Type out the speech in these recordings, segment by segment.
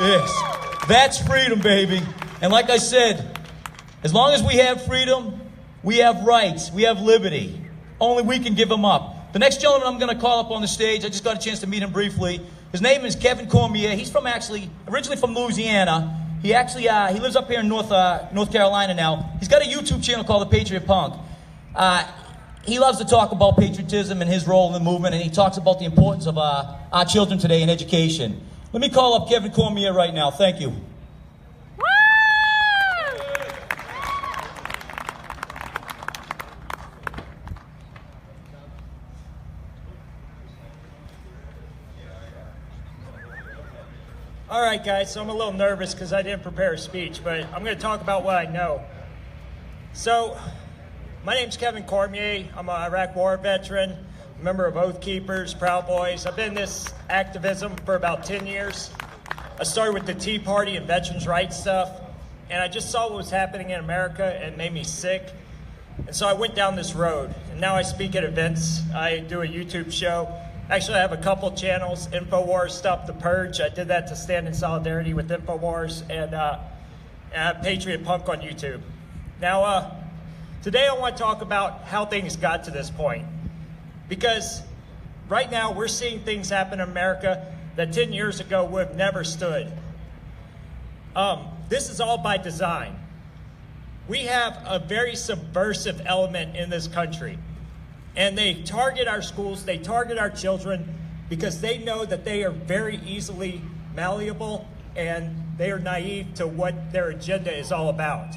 Yes, that's freedom, baby. And like I said, as long as we have freedom, we have rights, we have liberty. Only we can give them up. The next gentleman I'm going to call up on the stage, I just got a chance to meet him briefly. His name is Kevin Cormier. He's from originally from Louisiana. He lives up here in North Carolina now. He's got a YouTube channel called The Patriot Punk. He loves to talk about patriotism and his role in the movement, and he talks about the importance of our children today in education. Let me call up Kevin Cormier right now. Thank you. All right, guys, so I'm a little nervous because I didn't prepare a speech, but I'm going to talk about what I know. So, my name's Kevin Cormier. I'm an Iraq War veteran, member of Oath Keepers, Proud Boys. I've been in this activism for about 10 years. I started with the Tea Party and veterans' rights stuff, and I just saw what was happening in America, and it made me sick. And so I went down this road, and now I speak at events. I do a YouTube show. Actually, I have a couple channels, InfoWars, Stop the Purge. I did that to stand in solidarity with InfoWars, and Patriot Punk on YouTube. Now, today I want to talk about how things got to this point. Because right now we're seeing things happen in America that 10 years ago would have never stood. This is all by design. We have a very subversive element in this country. And they target our schools, they target our children because they know that they are very easily malleable and they are naive to what their agenda is all about.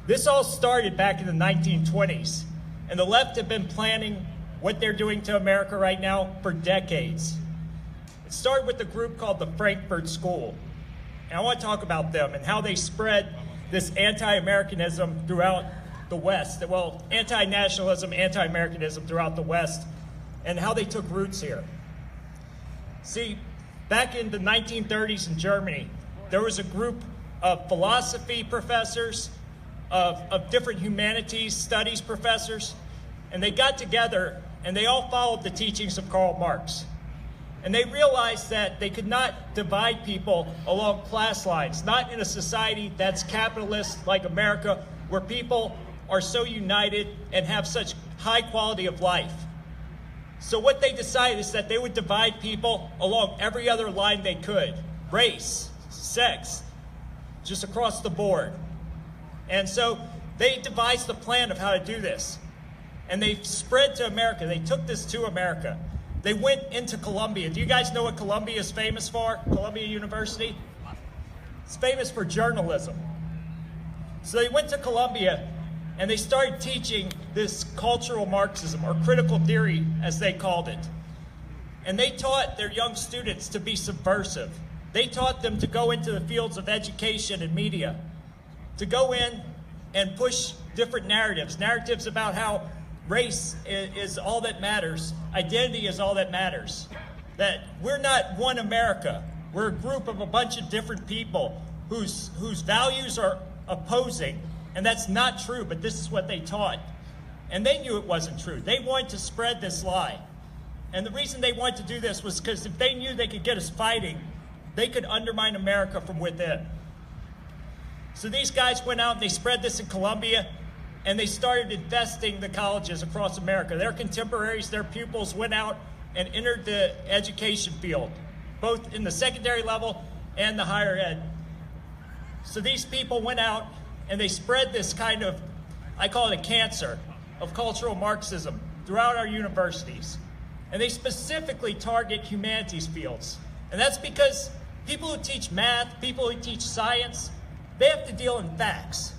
This all started back in the 1920s, and the left have been planning what they're doing to America right now for decades. It started with a group called the Frankfurt School, and I want to talk about them and how they spread this anti-Americanism throughout the West, well, anti-nationalism, anti-Americanism throughout the West, and how they took roots here. See, back in the 1930s in Germany, there was a group of philosophy professors, of different humanities studies professors, and they got together and they all followed the teachings of Karl Marx. And they realized that they could not divide people along class lines, not in a society that's capitalist like America, where people are so united and have such high quality of life. So what they decided is that they would divide people along every other line they could. Race, sex, just across the board. And so they devised a plan of how to do this. And they spread to America. They took this to America. They went into Columbia. Do you guys know what Columbia is famous for? Columbia University? It's famous for journalism. So they went to Columbia and they started teaching this cultural Marxism, or critical theory, as they called it. And they taught their young students to be subversive. They taught them to go into the fields of education and media, to go in and push different narratives about how race is all that matters, identity is all that matters, that we're not one America, we're a group of a bunch of different people whose values are opposing. And that's not true, but this is what they taught. And they knew it wasn't true. They wanted to spread this lie. And the reason they wanted to do this was because if they knew they could get us fighting, they could undermine America from within. So these guys went out and they spread this in Columbia, and they started infesting the colleges across America. Their contemporaries, their pupils went out and entered the education field, both in the secondary level and the higher ed. So these people went out and they spread this kind of, I call it a cancer, of cultural Marxism throughout our universities. And they specifically target humanities fields. And that's because people who teach math, people who teach science, they have to deal in facts.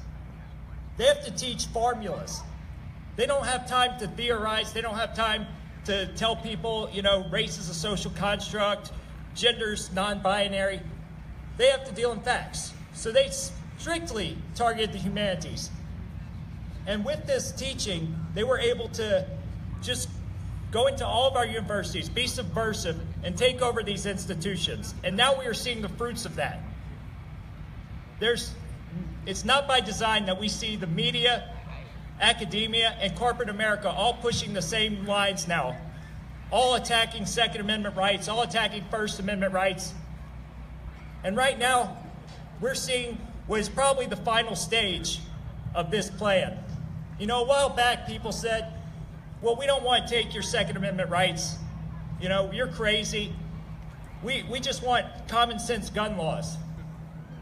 They have to teach formulas. They don't have time to theorize. They don't have time to tell people, race is a social construct, gender's non-binary. They have to deal in facts. So they strictly targeted the humanities. And with this teaching, they were able to just go into all of our universities, be subversive, and take over these institutions. And now we are seeing the fruits of that. It's not by design that we see the media, academia, and corporate America all pushing the same lines now, all attacking Second Amendment rights, all attacking First Amendment rights. And right now, we're seeing what is probably the final stage of this plan. You know, a while back, people said, well, we don't want to take your Second Amendment rights. You know, you're crazy. We just want common sense gun laws.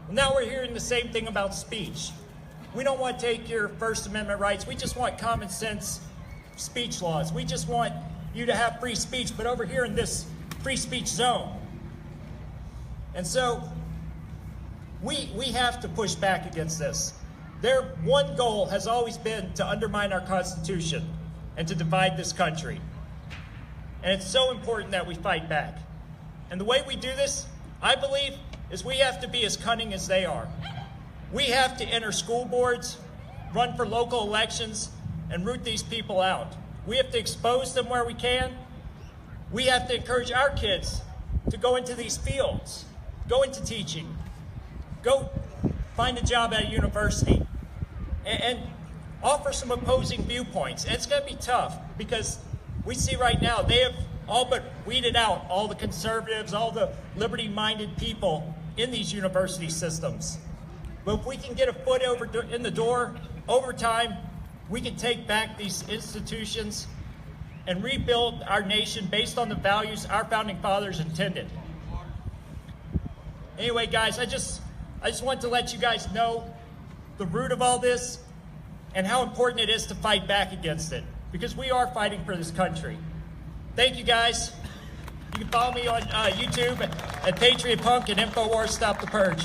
Well, now we're hearing the same thing about speech. We don't want to take your First Amendment rights. We just want common sense speech laws. We just want you to have free speech, but over here in this free speech zone. And so we have to push back against this. Their one goal has always been to undermine our Constitution and to divide this country. And it's so important that we fight back. And the way we do this, I believe, is we have to be as cunning as they are. We have to enter school boards, run for local elections, and root these people out. We have to expose them where we can. We have to encourage our kids to go into these fields, go into teaching, go find a job at a university, and offer some opposing viewpoints. And it's going to be tough because we see right now they have all but weeded out all the conservatives, all the liberty-minded people in these university systems. But if we can get a foot in the door, over time, we can take back these institutions and rebuild our nation based on the values our founding fathers intended. Anyway, guys, I just want to let you guys know the root of all this and how important it is to fight back against it, because we are fighting for this country. Thank you, guys. You can follow me on YouTube at Patriot Punk and InfoWars Stop the Purge.